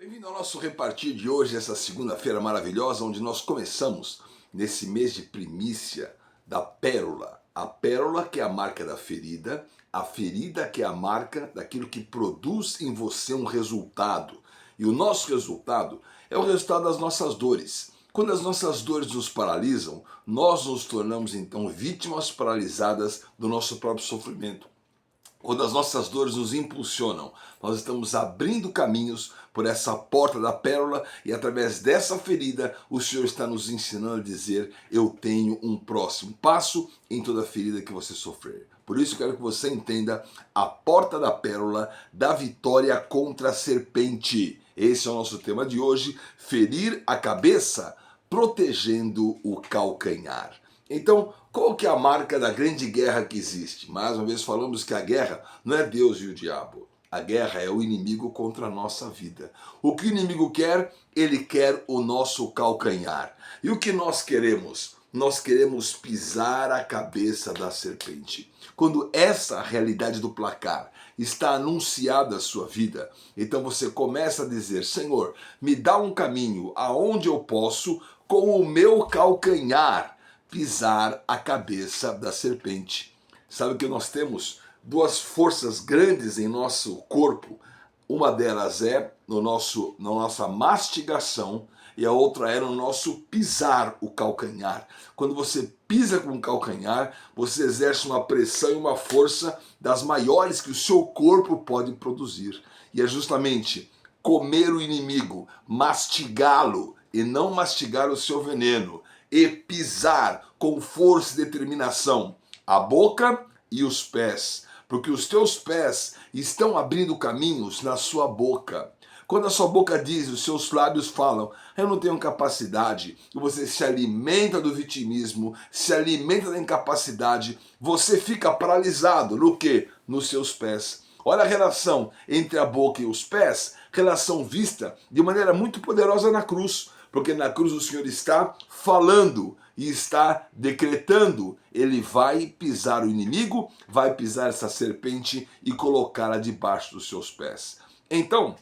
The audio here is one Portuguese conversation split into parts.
Bem-vindo ao nosso repartir de hoje, essa segunda-feira maravilhosa, onde nós começamos nesse mês de primícia da pérola. A pérola que é a marca da ferida, a ferida que é a marca daquilo que produz em você um resultado. E o nosso resultado é o resultado das nossas dores. Quando as nossas dores nos paralisam, nós nos tornamos então vítimas paralisadas do nosso próprio sofrimento. Quando as nossas dores nos impulsionam, nós estamos abrindo caminhos por essa porta da pérola e através dessa ferida o Senhor está nos ensinando a dizer: eu tenho um próximo passo em toda ferida que você sofrer. Por isso eu quero que você entenda a porta da pérola da vitória contra a serpente. Esse é o nosso tema de hoje: ferir a cabeça protegendo o calcanhar. Então, qual que é a marca da grande guerra que existe? Mais uma vez falamos que a guerra não é Deus e o diabo. A guerra é o inimigo contra a nossa vida. O que o inimigo quer? Ele quer o nosso calcanhar. E o que nós queremos? Nós queremos pisar a cabeça da serpente. Quando essa realidade do placar está anunciada à sua vida, então você começa a dizer: Senhor, me dá um caminho aonde eu posso, com o meu calcanhar, pisar a cabeça da serpente. Sabe que nós temos duas forças grandes em nosso corpo. Uma delas é na nossa mastigação e a outra é no nosso pisar o calcanhar. Quando você pisa com o calcanhar, você exerce uma pressão e uma força das maiores que o seu corpo pode produzir. E é justamente comer o inimigo, mastigá-lo e não mastigar o seu veneno, e pisar com força e determinação a boca e os pés, porque os teus pés estão abrindo caminhos na sua boca. Quando a sua boca diz, os seus lábios falam: eu não tenho capacidade, e você se alimenta do vitimismo, se alimenta da incapacidade, você fica paralisado no quê? Nos seus pés. Olha a relação entre a boca e os pés, relação vista de maneira muito poderosa na cruz. Porque na cruz o Senhor está falando e está decretando. Ele vai pisar o inimigo, vai pisar essa serpente e colocá-la debaixo dos seus pés. Então,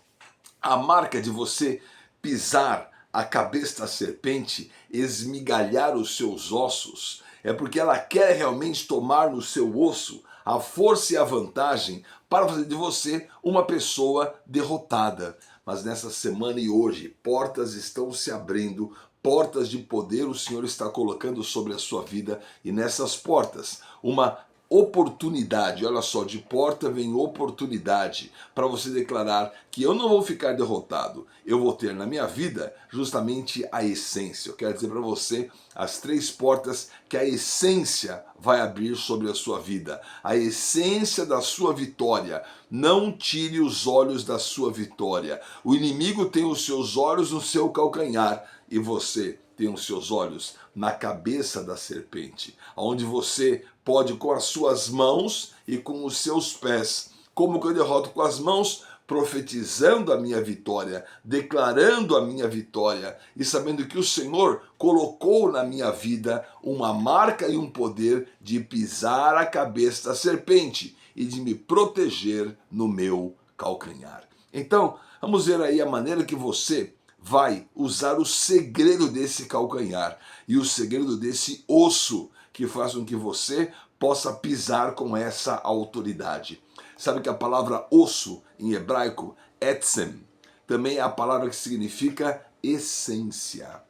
a marca de você pisar a cabeça da serpente, esmigalhar os seus ossos, é porque ela quer realmente tomar no seu osso a força e a vantagem para fazer de você uma pessoa derrotada. Mas nessa semana e hoje, portas estão se abrindo, portas de poder o Senhor está colocando sobre a sua vida, e nessas portas, uma oportunidade, olha só, de porta vem oportunidade para você declarar que eu não vou ficar derrotado, eu vou ter na minha vida justamente a essência. Eu quero dizer para você as três portas que a essência vai abrir sobre a sua vida, a essência da sua vitória. Não tire os olhos da sua vitória. O inimigo tem os seus olhos no seu calcanhar e você tem os seus olhos na cabeça da serpente, onde você pode com as suas mãos e com os seus pés. Como que eu derroto com as mãos? Profetizando a minha vitória, declarando a minha vitória e sabendo que o Senhor colocou na minha vida uma marca e um poder de pisar a cabeça da serpente e de me proteger no meu calcanhar. Então, vamos ver aí a maneira que você vai usar o segredo desse calcanhar e o segredo desse osso que faz com que você possa pisar com essa autoridade. Sabe que a palavra osso em hebraico, etzem, também é a palavra que significa essência.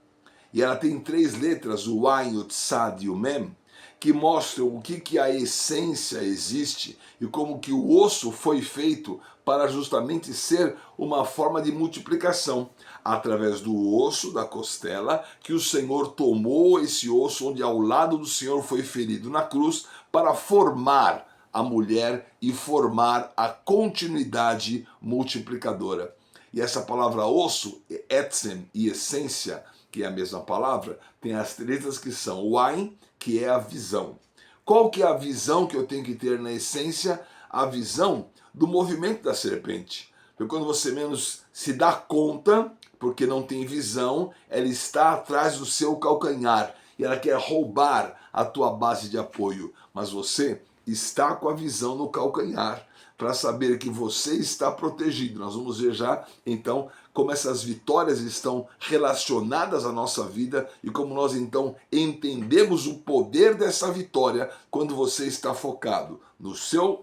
E ela tem três letras, o Ain, o Tzad e o Mem, que mostram o que a essência existe e como que o osso foi feito para justamente ser uma forma de multiplicação. Através do osso da costela, que o Senhor tomou esse osso onde ao lado do Senhor foi ferido na cruz para formar a mulher e formar a continuidade multiplicadora. E essa palavra osso, etzem e essência, que é a mesma palavra, tem as letras que são o Ain, que é a visão. Qual que é a visão que eu tenho que ter na essência? A visão do movimento da serpente. Porque quando você menos se dá conta, porque não tem visão, ela está atrás do seu calcanhar e ela quer roubar a tua base de apoio. Mas você está com a visão no calcanhar. para saber que você está protegido. Nós vamos ver já, então, como essas vitórias estão relacionadas à nossa vida e como nós, então, entendemos o poder dessa vitória quando você está focado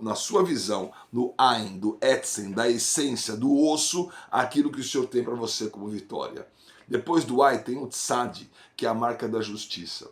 na sua visão, no Ein, do Etzen, da essência, do osso, aquilo que o Senhor tem para você como vitória. Depois do Ai tem o Tzad, que é a marca da justiça.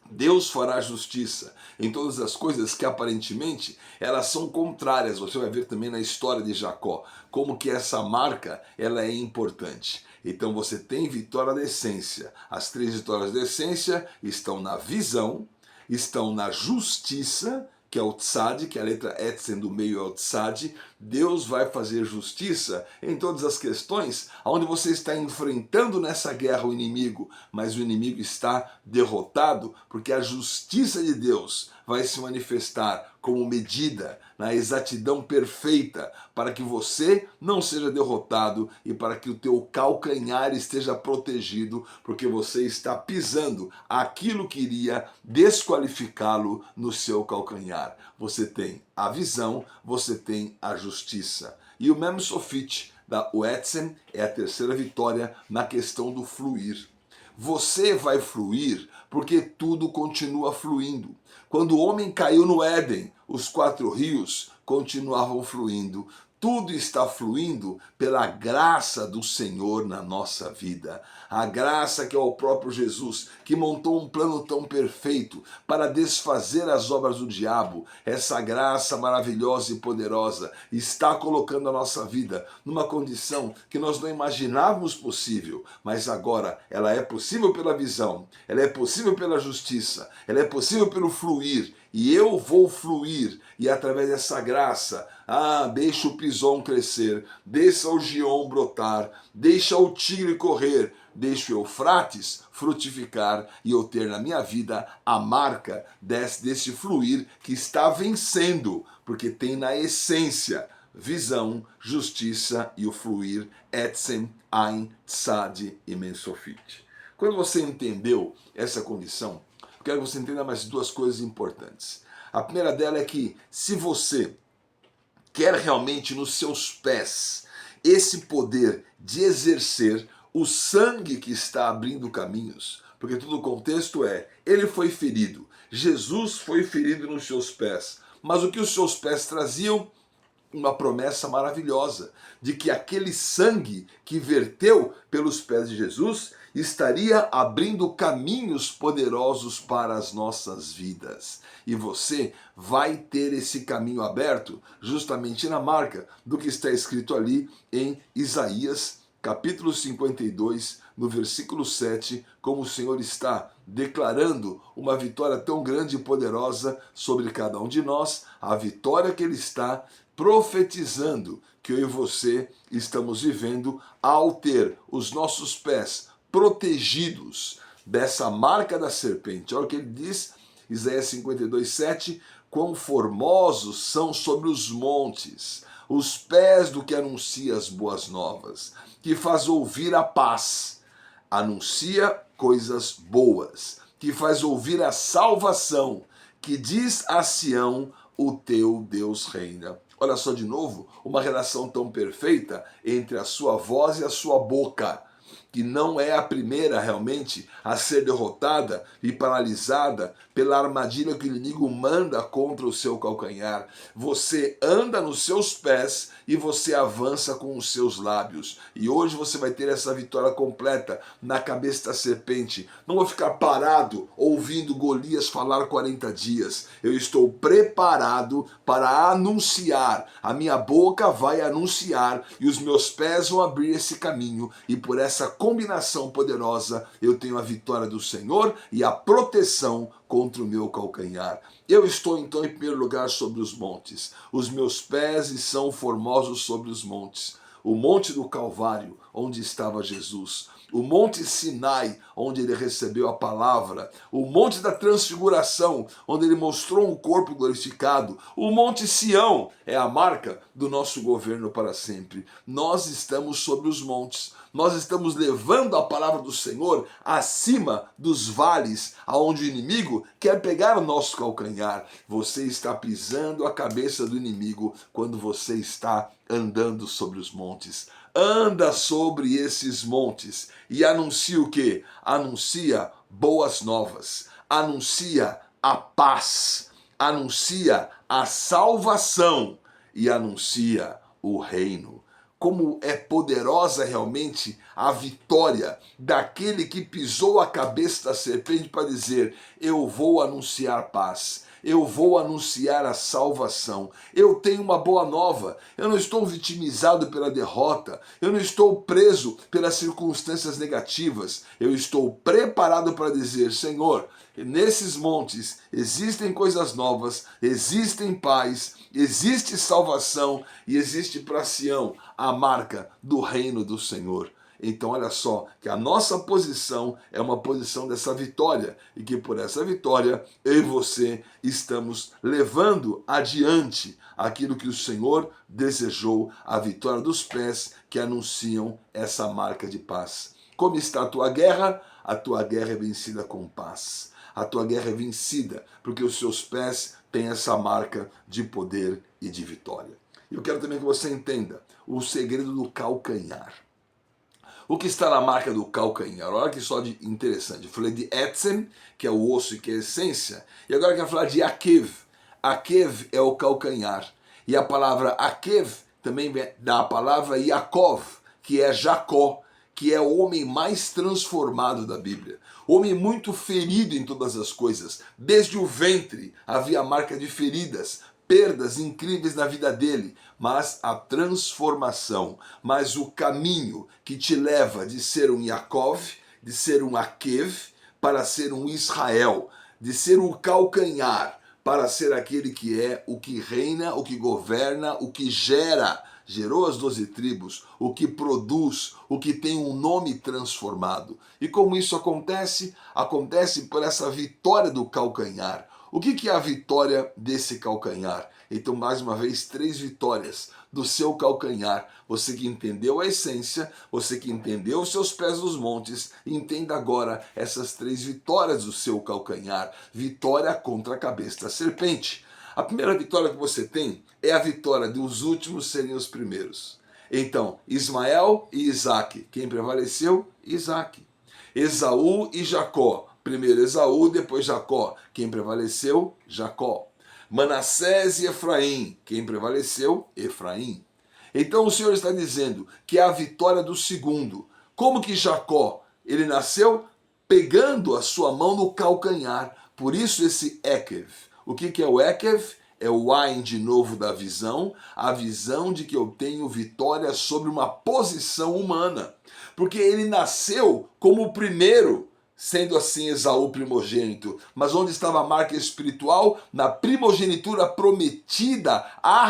Deus fará justiça em todas as coisas que aparentemente elas são contrárias. Você vai ver também na história de Jacó como que essa marca ela é importante. Então você tem vitória da essência. As 3 vitórias da essência estão na visão, estão na justiça, que é o Tzad, que a letra Etzen do meio é o Tzad. Deus vai fazer justiça em todas as questões onde você está enfrentando nessa guerra o inimigo, mas o inimigo está derrotado, porque a justiça de Deus vai se manifestar como medida, na exatidão perfeita, para que você não seja derrotado e para que o teu calcanhar esteja protegido, porque você está pisando aquilo que iria desqualificá-lo no seu calcanhar. Você tem a visão, você tem a justiça. E o Mem Sofit, da Etzen, é a terceira vitória na questão do fluir. Você vai fluir porque tudo continua fluindo. Quando o homem caiu no Éden, os 4 rios continuavam fluindo. Tudo está fluindo pela graça do Senhor na nossa vida. A graça que é o próprio Jesus, que montou um plano tão perfeito para desfazer as obras do diabo. Essa graça maravilhosa e poderosa está colocando a nossa vida numa condição que nós não imaginávamos possível, mas agora ela é possível pela visão, ela é possível pela justiça, ela é possível pelo fluir. E eu vou fluir, e através dessa graça, deixa o Pison crescer, deixa o Gion brotar, deixa o Tigre correr, deixa o Eufrates frutificar, e eu ter na minha vida a marca desse fluir que está vencendo, porque tem na essência visão, justiça e o fluir, Etzen, Ein, Tzad e Mem Sofit. Quando você entendeu essa condição, quero que você entenda mais 2 coisas importantes. A primeira dela é que se você quer realmente nos seus pés esse poder de exercer o sangue que está abrindo caminhos, porque todo o contexto é, ele foi ferido, Jesus foi ferido nos seus pés, mas o que os seus pés traziam? Uma promessa maravilhosa de que aquele sangue que verteu pelos pés de Jesus estaria abrindo caminhos poderosos para as nossas vidas. E você vai ter esse caminho aberto justamente na marca do que está escrito ali em Isaías, capítulo 52, no versículo 7, como o Senhor está declarando uma vitória tão grande e poderosa sobre cada um de nós, a vitória que Ele está profetizando que eu e você estamos vivendo ao ter os nossos pés protegidos dessa marca da serpente. Olha o que ele diz, Isaías 52, 7, quão formosos são sobre os montes os pés do que anuncia as boas novas, que faz ouvir a paz, anuncia coisas boas, que faz ouvir a salvação, que diz a Sião, o teu Deus reina. Olha só de novo, uma relação tão perfeita entre a sua voz e a sua boca, que não é a primeira realmente a ser derrotada e paralisada pela armadilha que o inimigo manda contra o seu calcanhar. Você anda nos seus pés e você avança com os seus lábios. E hoje você vai ter essa vitória completa na cabeça da serpente. Não vou ficar parado ouvindo Golias falar 40 dias. Eu estou preparado para anunciar. A minha boca vai anunciar e os meus pés vão abrir esse caminho. E por essa combinação poderosa, eu tenho a vitória do Senhor e a proteção contra o meu calcanhar. Eu estou então em primeiro lugar sobre os montes. Os meus pés são formosos sobre os montes. O monte do Calvário, onde estava Jesus. o Monte Sinai, onde ele recebeu a palavra, o Monte da Transfiguração, onde ele mostrou um corpo glorificado, o Monte Sião é a marca do nosso governo para sempre. Nós estamos sobre os montes, nós estamos levando a palavra do Senhor acima dos vales, aonde o inimigo quer pegar o nosso calcanhar. Você está pisando a cabeça do inimigo quando você está andando sobre os montes. Anda sobre esses montes e anuncia o quê? Anuncia boas novas, anuncia a paz, anuncia a salvação e anuncia o reino. Como é poderosa realmente a vitória daquele que pisou a cabeça da serpente para dizer: eu vou anunciar paz, eu vou anunciar a salvação, eu tenho uma boa nova, eu não estou vitimizado pela derrota, eu não estou preso pelas circunstâncias negativas, eu estou preparado para dizer: Senhor, nesses montes existem coisas novas, existem paz, existe salvação e existe para Sião a marca do reino do Senhor. Então olha só, que a nossa posição é uma posição dessa vitória e que por essa vitória eu e você estamos levando adiante aquilo que o Senhor desejou, a vitória dos pés que anunciam essa marca de paz. Como está a tua guerra? A tua guerra é vencida com paz. A tua guerra é vencida porque os seus pés têm essa marca de poder e de vitória. Eu quero também que você entenda o segredo do calcanhar. O que está na marca do calcanhar? Olha que só de interessante. Eu falei de etzem, que é o osso e que é a essência. E agora eu quero falar de akev. Akev é o calcanhar. E a palavra akev também vem da palavra Yaakov, que é Jacó, que é o homem mais transformado da Bíblia. Homem muito ferido em todas as coisas. Desde o ventre havia marca de feridas, perdas incríveis na vida dele, mas a transformação, mas o caminho que te leva de ser um Yaakov, de ser um Akev, para ser um Israel, de ser um calcanhar, para ser aquele que é o que reina, o que governa, o que gera, gerou as 12 tribos, o que produz, o que tem um nome transformado. E como isso acontece? Acontece por essa vitória do calcanhar. O que é a vitória desse calcanhar? Então, mais uma vez, 3 vitórias do seu calcanhar. Você que entendeu a essência, você que entendeu os seus pés nos montes, entenda agora essas 3 vitórias do seu calcanhar. Vitória contra a cabeça da serpente. A primeira vitória que você tem é a vitória dos últimos serem os primeiros. Então, Ismael e Isaque. Quem prevaleceu? Isaque. Esaú e Jacó. Primeiro Esaú, depois Jacó. Quem prevaleceu? Jacó. Manassés e Efraim. Quem prevaleceu? Efraim. Então o Senhor está dizendo que é a vitória do segundo. Como que Jacó, ele nasceu pegando a sua mão no calcanhar. Por isso esse Ekev. O que é o Ekev? É o Ain de novo da visão, a visão de que eu tenho vitória sobre uma posição humana. Porque ele nasceu como o primeiro, sendo assim Esaú primogênito. Mas onde estava a marca espiritual? Na primogenitura prometida a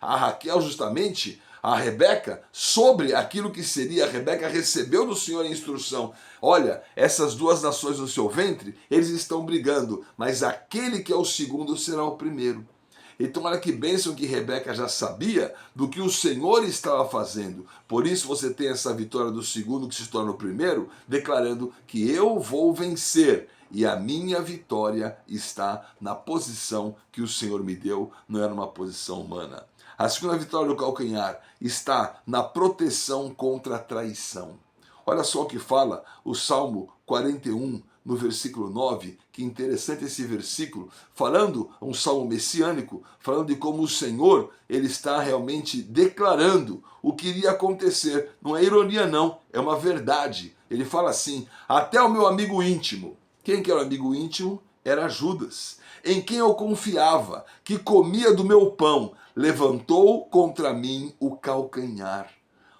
Raquel justamente, a Rebeca, sobre aquilo que seria. A Rebeca recebeu do Senhor a instrução. Olha, essas 2 nações no seu ventre, eles estão brigando, mas aquele que é o segundo será o primeiro. Então olha que bênção que Rebeca já sabia do que o Senhor estava fazendo. Por isso você tem essa vitória do segundo que se torna o primeiro, declarando que eu vou vencer. E a minha vitória está na posição que o Senhor me deu, não era uma posição humana. A segunda vitória do calcanhar está na proteção contra a traição. Olha só o que fala o Salmo 41, no versículo 9, que interessante esse versículo, falando, um salmo messiânico, falando de como o Senhor, ele está realmente declarando o que iria acontecer. Não é ironia não, é uma verdade. Ele fala assim: até o meu amigo íntimo. Quem que era o amigo íntimo? Era Judas, em quem eu confiava, que comia do meu pão, levantou contra mim o calcanhar.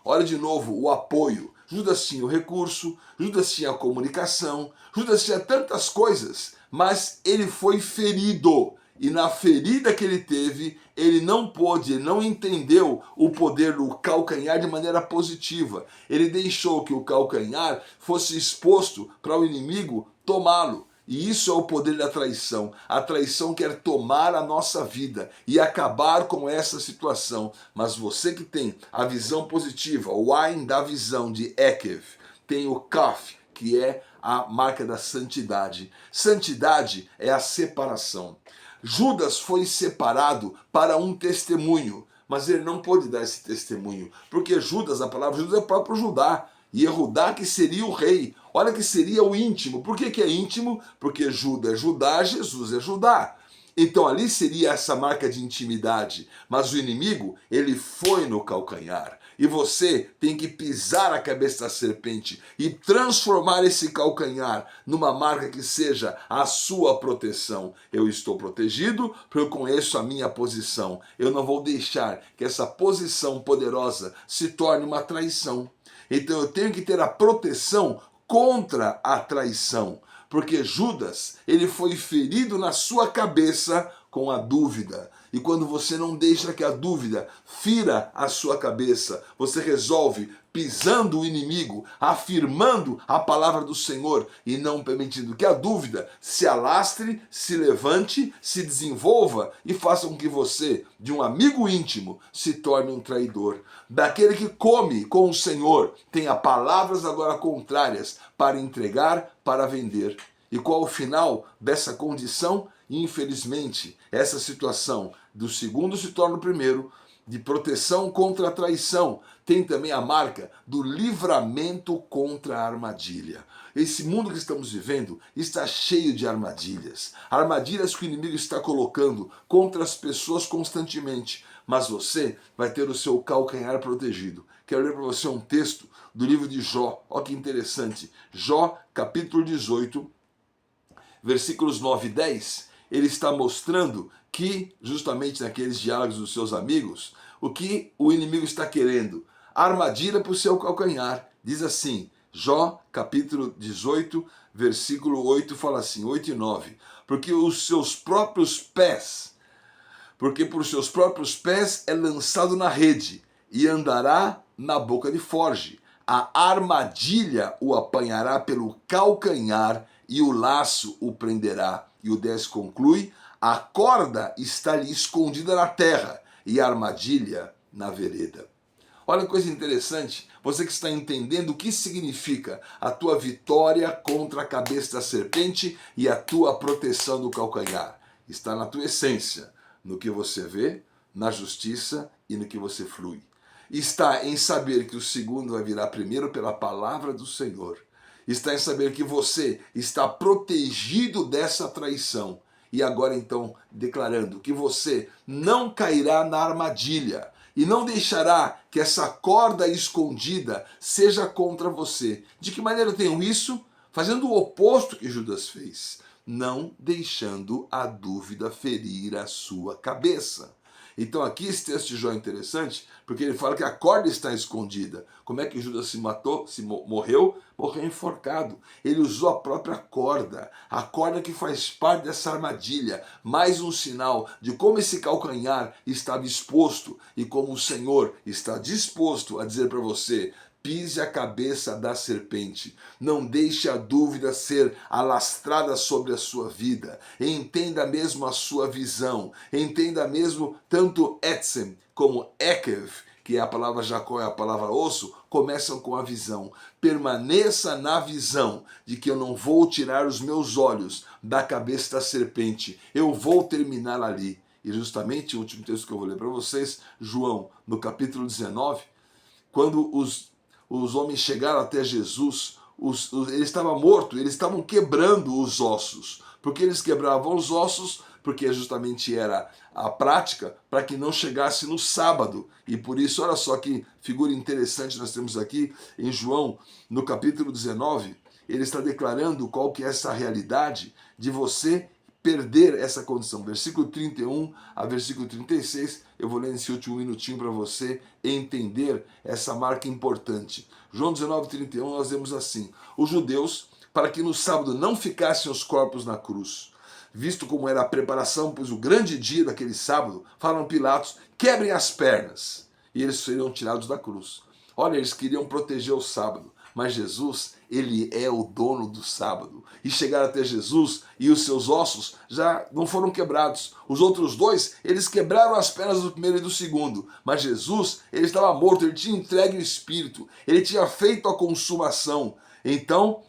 Olha de novo o apoio. Judas tinha o recurso, Judas tinha a comunicação, Judas tinha tantas coisas, mas ele foi ferido. e na ferida que ele teve, ele não pôde, ele não entendeu o poder do calcanhar de maneira positiva. Ele deixou que o calcanhar fosse exposto para o inimigo tomá-lo. E isso é o poder da traição. A traição quer tomar a nossa vida e acabar com essa situação. Mas você que tem a visão positiva, o Ain da visão de Ekev, tem o Kaf, que é a marca da santidade. Santidade é a separação. Judas foi separado para um testemunho, mas ele não pôde dar esse testemunho, porque Judas, a palavra Judas é o próprio Judá, e Judá que seria o rei. Olha que seria o íntimo. Por que é íntimo? Porque Judas é Judá, Jesus é Judá. Então ali seria essa marca de intimidade, mas o inimigo, ele foi no calcanhar. E você tem que pisar a cabeça da serpente e transformar esse calcanhar numa marca que seja a sua proteção. Eu estou protegido porque eu conheço a minha posição. Eu não vou deixar que essa posição poderosa se torne uma traição. Então eu tenho que ter a proteção contra a traição. Porque Judas, ele foi ferido na sua cabeça com a dúvida. E quando você não deixa que a dúvida fira a sua cabeça, você resolve pisando o inimigo, afirmando a palavra do Senhor e não permitindo que a dúvida se alastre, se levante, se desenvolva e faça com que você, de um amigo íntimo, se torne um traidor. Daquele que come com o Senhor, tenha palavras agora contrárias para entregar, para vender. E qual o final dessa condição? Infelizmente, essa situação do segundo se torna o primeiro, de proteção contra a traição, tem também a marca do livramento contra a armadilha. Esse mundo que estamos vivendo está cheio de armadilhas. Armadilhas que o inimigo está colocando contra as pessoas constantemente. Mas você vai ter o seu calcanhar protegido. Quero ler para você um texto do livro de Jó. Olha que interessante. Jó, capítulo 18, versículos 9 e 10. Ele está mostrando que, justamente naqueles diálogos dos seus amigos, o que o inimigo está querendo? Armadilha para o seu calcanhar. Diz assim, Jó, capítulo 18, versículo 8, fala assim, 8 e 9. Porque por seus próprios pés é lançado na rede, e andará na boca de forge. A armadilha o apanhará pelo calcanhar, e o laço o prenderá. E o 10 conclui, a corda está-lhe escondida na terra, e a armadilha na vereda. Olha que coisa interessante, você que está entendendo o que significa a tua vitória contra a cabeça da serpente e a tua proteção do calcanhar. Está na tua essência, no que você vê, na justiça e no que você flui. Está em saber que o segundo vai virar primeiro pela palavra do Senhor. Está em saber que você está protegido dessa traição. E agora então declarando que você não cairá na armadilha e não deixará que essa corda escondida seja contra você. De que maneira eu tenho isso? Fazendo o oposto que Judas fez. Não deixando a dúvida ferir a sua cabeça. Então aqui esse texto de Jó é interessante, porque ele fala que a corda está escondida. Como é que Judas se matou, morreu? Morreu enforcado. Ele usou a própria corda, a corda que faz parte dessa armadilha. Mais um sinal de como esse calcanhar estava exposto e como o Senhor está disposto a dizer para você, pise a cabeça da serpente. Não deixe a dúvida ser alastrada sobre a sua vida. Entenda mesmo a sua visão. Entenda mesmo tanto Etzem como Ekev, que é a palavra Jacó e a palavra osso, começam com a visão. Permaneça na visão de que eu não vou tirar os meus olhos da cabeça da serpente. Eu vou terminar ali. E justamente o último texto que eu vou ler para vocês, João, no capítulo 19, quando os homens chegaram até Jesus, ele estava morto, eles estavam quebrando os ossos. Porque eles quebravam os ossos, porque justamente era a prática para que não chegasse no sábado. E por isso, olha só que figura interessante nós temos aqui em João, no capítulo 19, ele está declarando qual que é essa realidade de você perder essa condição. Versículo 31 a versículo 36, eu vou ler nesse último minutinho para você entender essa marca importante. João 19, 31, nós vemos assim, os judeus, para que no sábado não ficassem os corpos na cruz, visto como era a preparação, pois o grande dia daquele sábado, falaram a Pilatos, quebrem as pernas, e eles seriam tirados da cruz. Olha, eles queriam proteger o sábado, mas Jesus, ele é o dono do sábado. E chegaram até Jesus e os seus ossos já não foram quebrados. Os outros dois, eles quebraram as pernas do primeiro e do segundo. Mas Jesus, ele estava morto, ele tinha entregue o espírito, ele tinha feito a consumação. Então,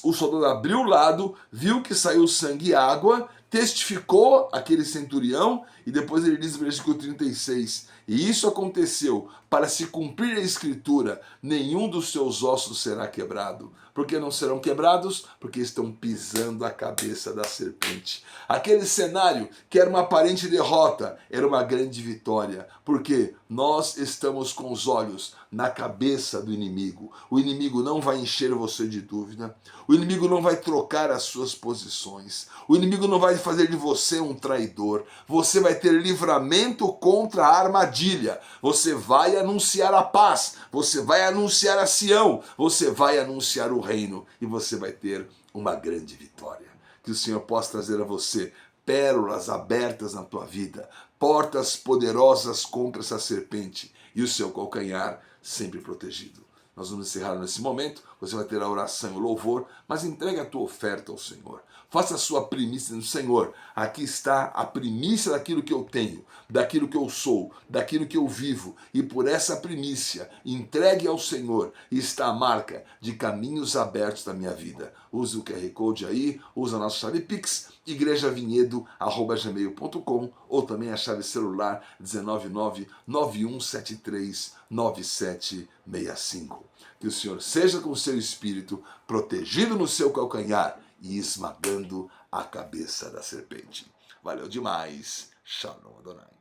o soldado abriu o lado, viu que saiu sangue e água, testificou aquele centurião, e depois ele diz no versículo 36, e isso aconteceu para se cumprir a escritura, nenhum dos seus ossos será quebrado. Por que não serão quebrados? Porque estão pisando a cabeça da serpente. Aquele cenário que era uma aparente derrota, era uma grande vitória, porque nós estamos com os olhos na cabeça do inimigo. O inimigo não vai encher você de dúvida, o inimigo não vai trocar as suas posições, o inimigo não vai fazer de você um traidor, você vai ter livramento contra a armadilha, você vai anunciar a paz, você vai anunciar a Sião, você vai anunciar o reino e você vai ter uma grande vitória. Que o Senhor possa trazer a você pérolas abertas na tua vida, portas poderosas contra essa serpente e o seu calcanhar sempre protegido. Nós vamos encerrar nesse momento, você vai ter a oração e o louvor, mas entregue a tua oferta ao Senhor. Faça a sua primícia no Senhor. Aqui está a primícia daquilo que eu tenho, daquilo que eu sou, daquilo que eu vivo. E por essa primícia, entregue ao Senhor, está a marca de caminhos abertos da minha vida. Use o QR Code aí, use a nossa chave Pix, igrejavinhedo@gmail.com, ou também a chave celular 19991739765. Que o Senhor seja com o seu espírito, protegido no seu calcanhar e esmagando a cabeça da serpente. Valeu demais. Shalom Adonai.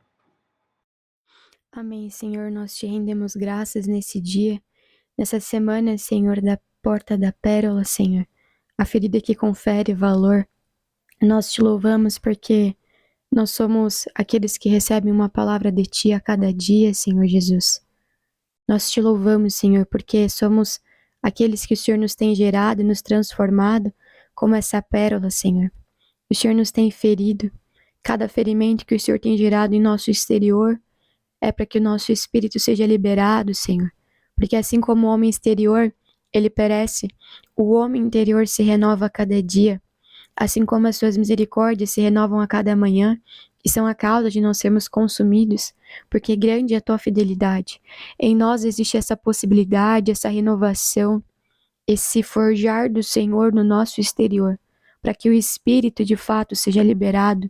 Amém, Senhor. Nós te rendemos graças nesse dia, nessa semana, Senhor, da porta da pérola, Senhor. A ferida que confere valor. Nós te louvamos porque nós somos aqueles que recebem uma palavra de ti a cada dia, Senhor Jesus. Nós te louvamos, Senhor, porque somos aqueles que o Senhor nos tem gerado e nos transformado como essa pérola, Senhor. O Senhor nos tem ferido. Cada ferimento que o Senhor tem gerado em nosso exterior é para que o nosso espírito seja liberado, Senhor. Porque assim como o homem exterior, ele perece, o homem interior se renova a cada dia. Assim como as suas misericórdias se renovam a cada manhã, e são a causa de não sermos consumidos, porque grande é a tua fidelidade. Em nós existe essa possibilidade, essa renovação, esse forjar do Senhor no nosso exterior, para que o Espírito de fato seja liberado.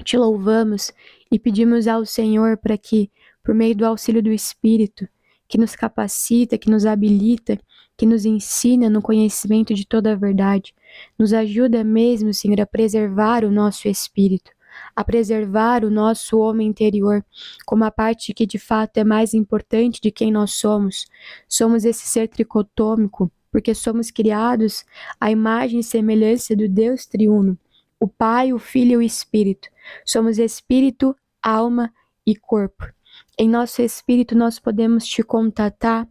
Te louvamos e pedimos ao Senhor para que, por meio do auxílio do Espírito, que nos capacita, que nos habilita, que nos ensina no conhecimento de toda a verdade, nos ajuda mesmo, Senhor, a preservar o nosso espírito, a preservar o nosso homem interior, como a parte que de fato é mais importante de quem nós somos. Somos esse ser tricotômico, porque somos criados à imagem e semelhança do Deus triuno, o Pai, o Filho e o Espírito. Somos espírito, alma e corpo. Em nosso espírito nós podemos te contatar,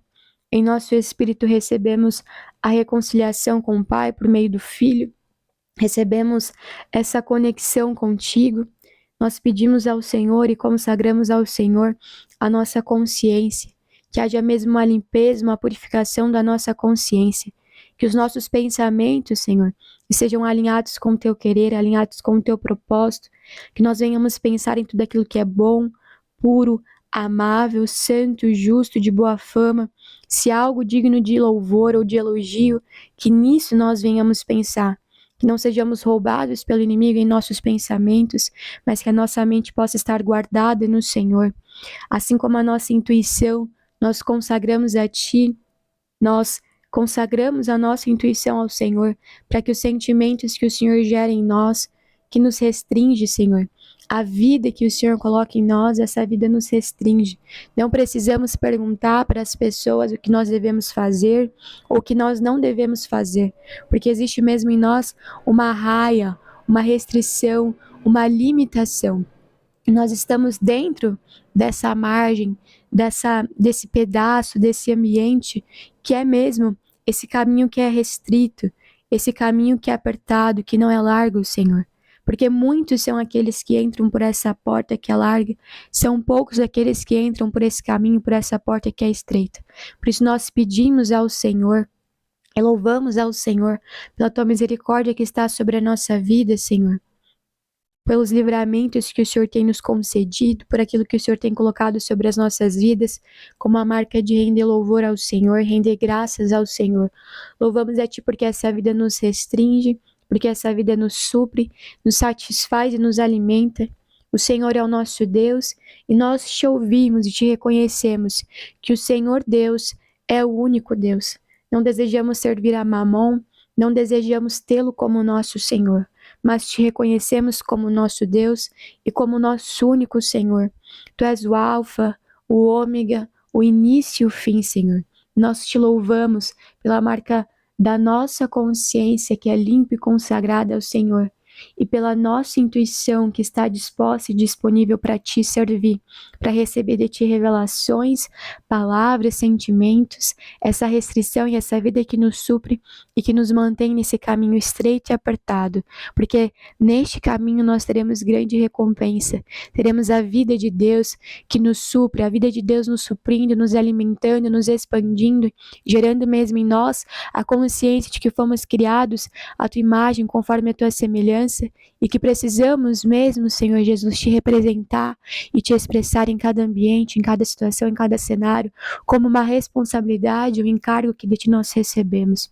em nosso espírito recebemos a reconciliação com o Pai por meio do Filho, recebemos essa conexão contigo. Nós pedimos ao Senhor e consagramos ao Senhor a nossa consciência, que haja mesmo uma limpeza, uma purificação da nossa consciência, que os nossos pensamentos, Senhor, sejam alinhados com o teu querer, alinhados com o teu propósito, que nós venhamos pensar em tudo aquilo que é bom, puro, amável, santo, justo, de boa fama, se há algo digno de louvor ou de elogio, que nisso nós venhamos pensar, que não sejamos roubados pelo inimigo em nossos pensamentos, mas que a nossa mente possa estar guardada no Senhor. Assim como a nossa intuição, nós consagramos a Ti, nós consagramos a nossa intuição ao Senhor, para que os sentimentos que o Senhor gera em nós, que nos restringe, Senhor, a vida que o Senhor coloca em nós, essa vida nos restringe. Não precisamos perguntar para as pessoas o que nós devemos fazer ou o que nós não devemos fazer, porque existe mesmo em nós uma raia, uma restrição, uma limitação. Nós estamos dentro dessa margem, desse pedaço, desse ambiente, que é mesmo esse caminho que é restrito, esse caminho que é apertado, que não é largo, Senhor. porque muitos são aqueles que entram por essa porta que é larga, são poucos aqueles que entram por esse caminho, por essa porta que é estreita. Por isso nós pedimos ao Senhor, e louvamos ao Senhor pela tua misericórdia que está sobre a nossa vida, Senhor, pelos livramentos que o Senhor tem nos concedido, por aquilo que o Senhor tem colocado sobre as nossas vidas, como a marca de render louvor ao Senhor, render graças ao Senhor. Louvamos a Ti porque essa vida nos restringe, porque essa vida nos supre, nos satisfaz e nos alimenta. O Senhor é o nosso Deus e nós te ouvimos e te reconhecemos que o Senhor Deus é o único Deus. Não desejamos servir a Mamon, não desejamos tê-lo como nosso Senhor, mas te reconhecemos como nosso Deus e como nosso único Senhor. Tu és o Alfa, o Ômega, o início e o fim, Senhor. Nós te louvamos pela marca da nossa consciência que é limpa e consagrada ao Senhor, e pela nossa intuição que está disposta e disponível para te servir, para receber de ti revelações, palavras, sentimentos, essa restrição e essa vida que nos supre e que nos mantém nesse caminho estreito e apertado, porque neste caminho nós teremos grande recompensa, teremos a vida de Deus que nos supre, a vida de Deus nos suprindo, nos alimentando, nos expandindo, gerando mesmo em nós a consciência de que fomos criados à tua imagem, conforme a tua semelhança, e que precisamos mesmo, Senhor Jesus, te representar e te expressar em cada ambiente, em cada situação, em cada cenário, como uma responsabilidade, um encargo que de ti nós recebemos.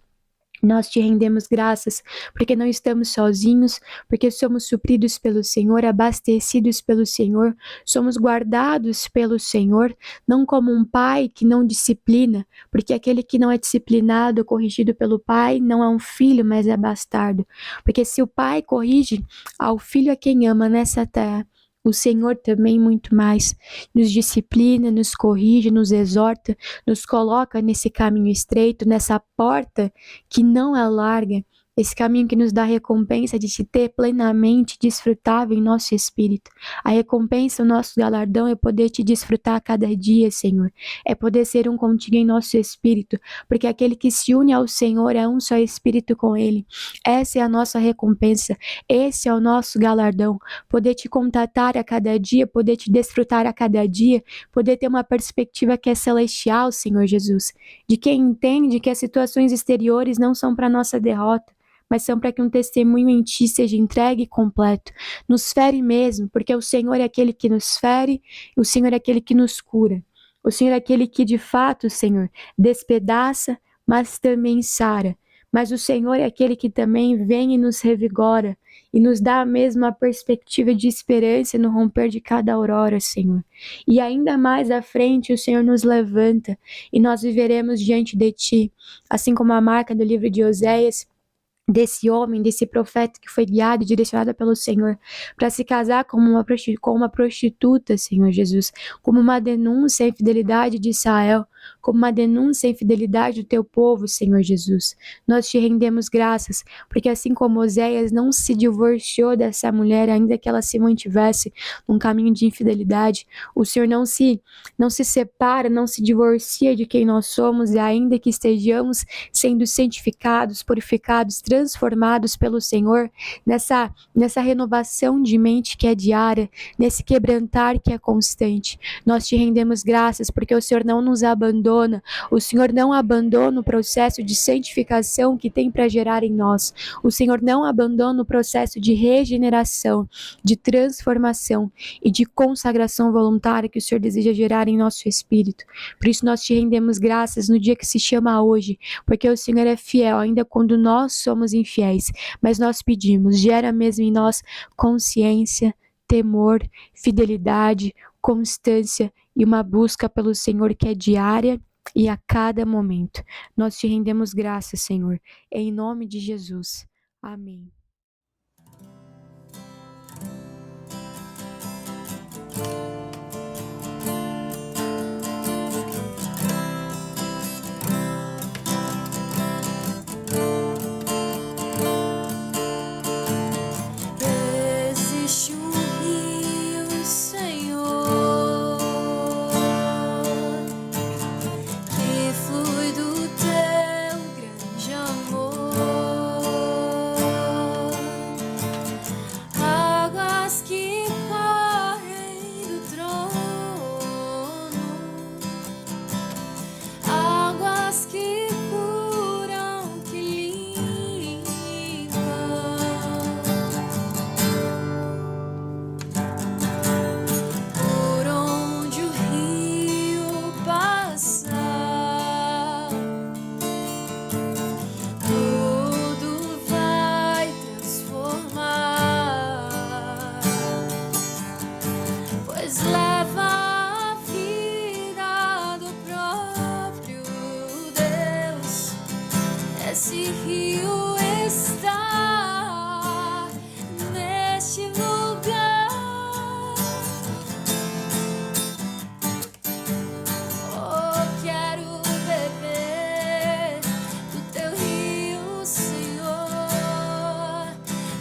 Nós te rendemos graças, porque não estamos sozinhos, porque somos supridos pelo Senhor, abastecidos pelo Senhor, somos guardados pelo Senhor, não como um pai que não disciplina, porque aquele que não é disciplinado, corrigido pelo pai, não é um filho, mas é bastardo. Porque se o pai corrige ao filho a quem ama nessa terra, o Senhor também muito mais nos disciplina, nos corrige, nos exorta, nos coloca nesse caminho estreito, nessa porta que não é larga, esse caminho que nos dá a recompensa de te ter plenamente desfrutável em nosso espírito. A recompensa, o nosso galardão é poder te desfrutar a cada dia, Senhor. É poder ser um contigo em nosso espírito, porque aquele que se une ao Senhor é um só espírito com Ele. Essa é a nossa recompensa, esse é o nosso galardão. Poder te contatar a cada dia, poder te desfrutar a cada dia, poder ter uma perspectiva que é celestial, Senhor Jesus, de quem entende que as situações exteriores não são para nossa derrota, mas são para que um testemunho em ti seja entregue e completo. Nos fere mesmo, porque o Senhor é aquele que nos fere, o Senhor é aquele que nos cura. O Senhor é aquele que de fato, Senhor, despedaça, mas também sara. Mas o Senhor é aquele que também vem e nos revigora e nos dá a mesma perspectiva de esperança no romper de cada aurora, Senhor. E ainda mais à frente o Senhor nos levanta e nós viveremos diante de ti, assim como a marca do livro de Oséias, desse homem, desse profeta que foi guiado e direcionado pelo Senhor para se casar com uma prostituta, Senhor Jesus, como uma denúncia à infidelidade de Israel, como uma denúncia à infidelidade do teu povo, Senhor Jesus. Nós te rendemos graças, porque assim como Oséias não se divorciou dessa mulher, ainda que ela se mantivesse num caminho de infidelidade, o Senhor não se separa, não se divorcia de quem nós somos, e ainda que estejamos sendo santificados, purificados, transformados pelo Senhor, nessa renovação de mente que é diária, nesse quebrantar que é constante. Nós te rendemos graças porque o Senhor não nos abandona, o Senhor não abandona o processo de santificação que tem para gerar em nós, o Senhor não abandona o processo de regeneração, de transformação e de consagração voluntária que o Senhor deseja gerar em nosso espírito. Por isso nós te rendemos graças no dia que se chama hoje, porque o Senhor é fiel ainda quando nós somos infiéis, mas nós pedimos, gera mesmo em nós consciência, temor, fidelidade, constância e uma busca pelo Senhor que é diária e a cada momento. Nós te rendemos graças, Senhor, em nome de Jesus. Amém. este rio está neste lugar. Oh, quero beber do teu rio, Senhor.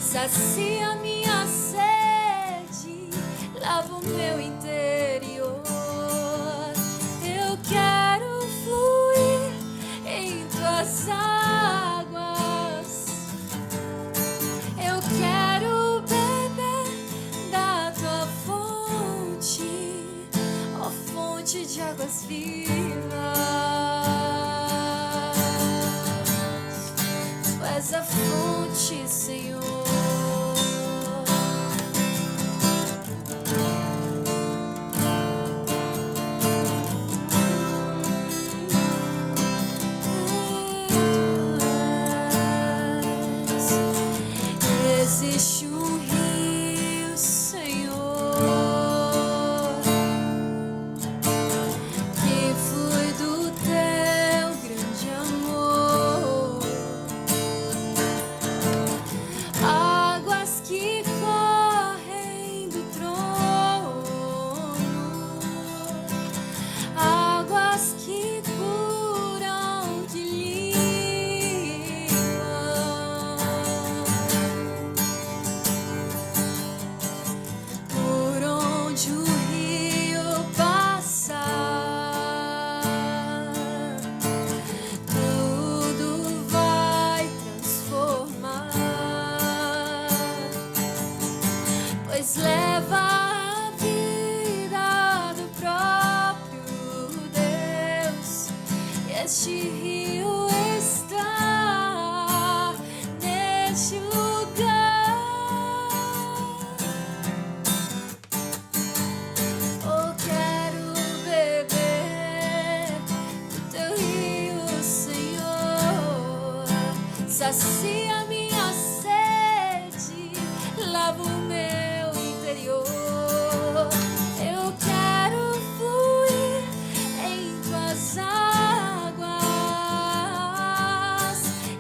Sacia minha sede, lava o meu interior. Eu quero fluir em tuas águas. Eu quero beber da tua fonte, ó fonte de águas vivas. Tu és a fonte, Senhor. Existe um rio, Senhor, que flui do teu grande amor. Águas que correm do trono, águas que curam de limpam. Por onde o rio passar, tudo vai transformar, pois leva a vida do próprio Deus. E este rio está neste lugar. Oh, quero beber do teu rio, Senhor. Sacia minha sede, lava o meu interior. Eu quero fluir em tuas águas.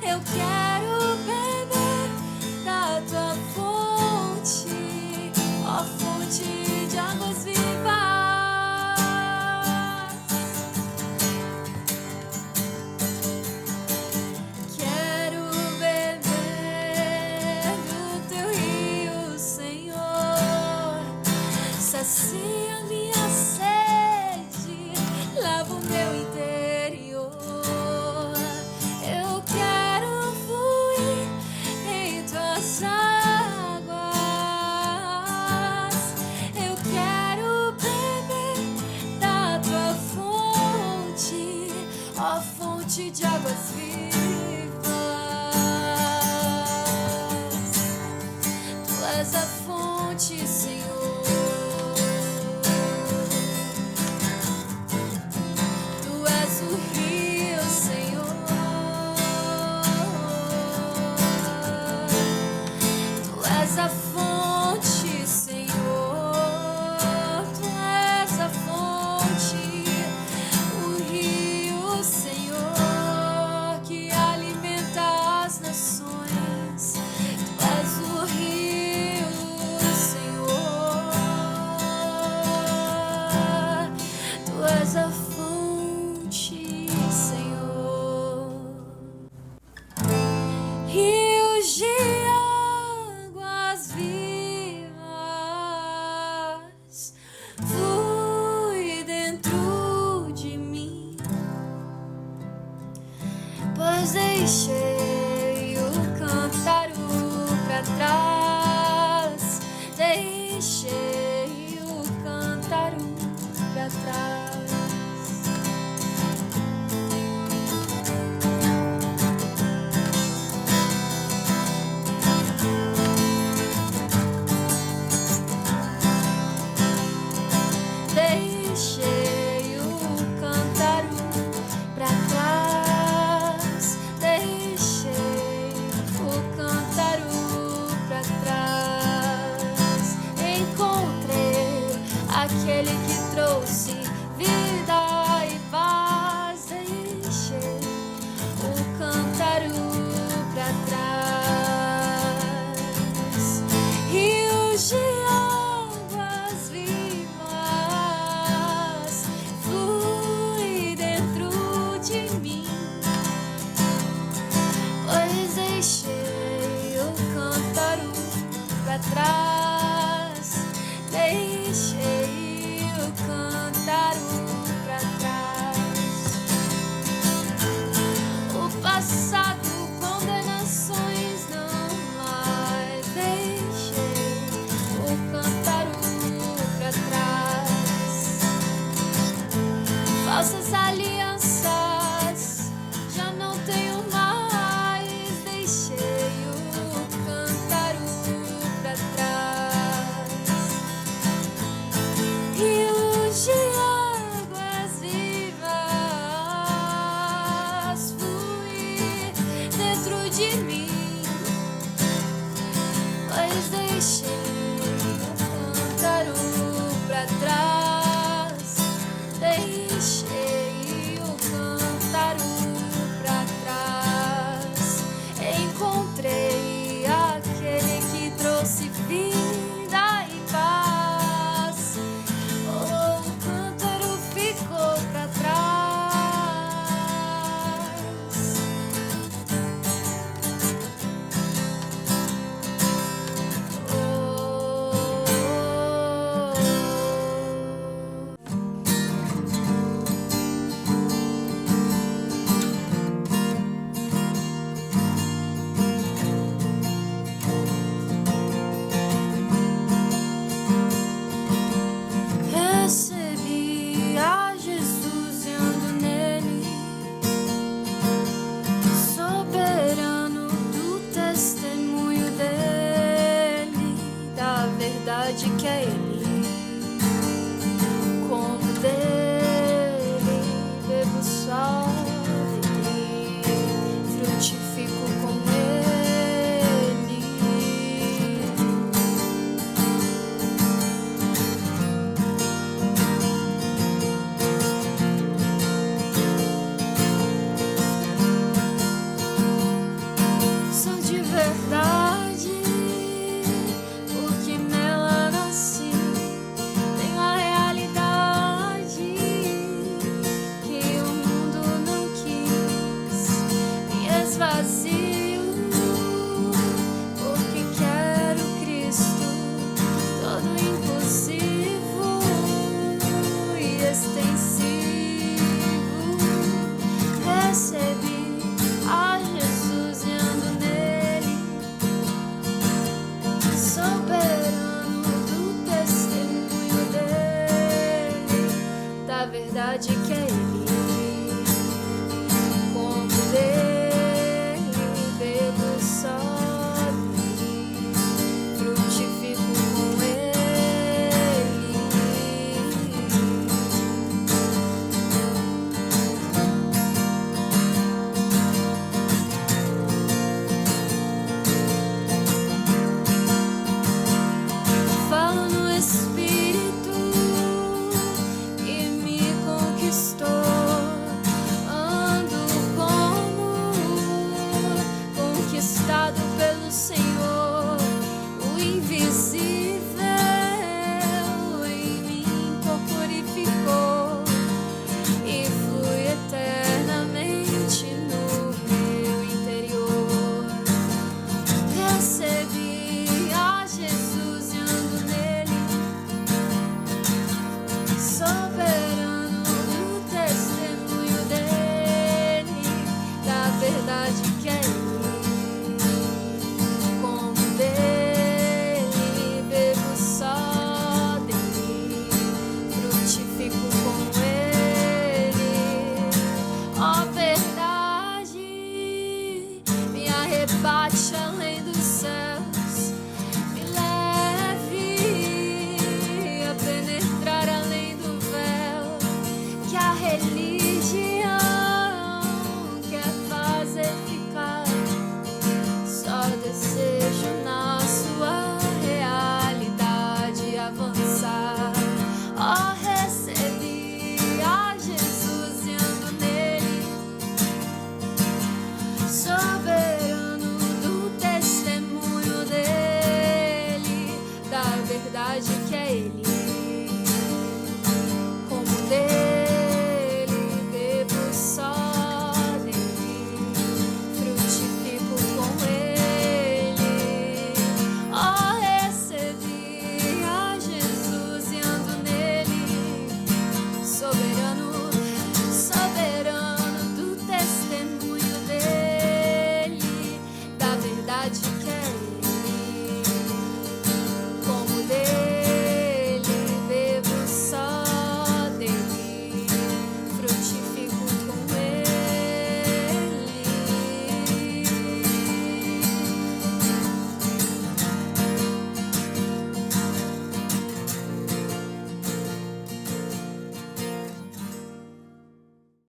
Eu quero beber da tua fonte, ó fonte de águas vivas. Quero beber do teu rio, Senhor. Sacia minha sede, lava o meu interior. Eu quero fluir em tuas águas. Eu quero beber da tua fonte, ó fonte de águas vivas. Tu és a fonte, Senhor. Tu és o rio, Senhor. Tu és a fonte, Senhor. Tu és a fonte, o rio, Senhor, que alimenta as nações. Tu és o rio, Senhor. Tu és a fonte, Senhor. Rios de águas vivas, flui dentro de mim, pois deixei o cântaro pra trás, deixei o cântaro pra trás. Deixei o cântaro pra trás, deixei alianças já não tenho mais, deixei o cântaro pra trás. Rios de águas vivas fluir dentro de mim.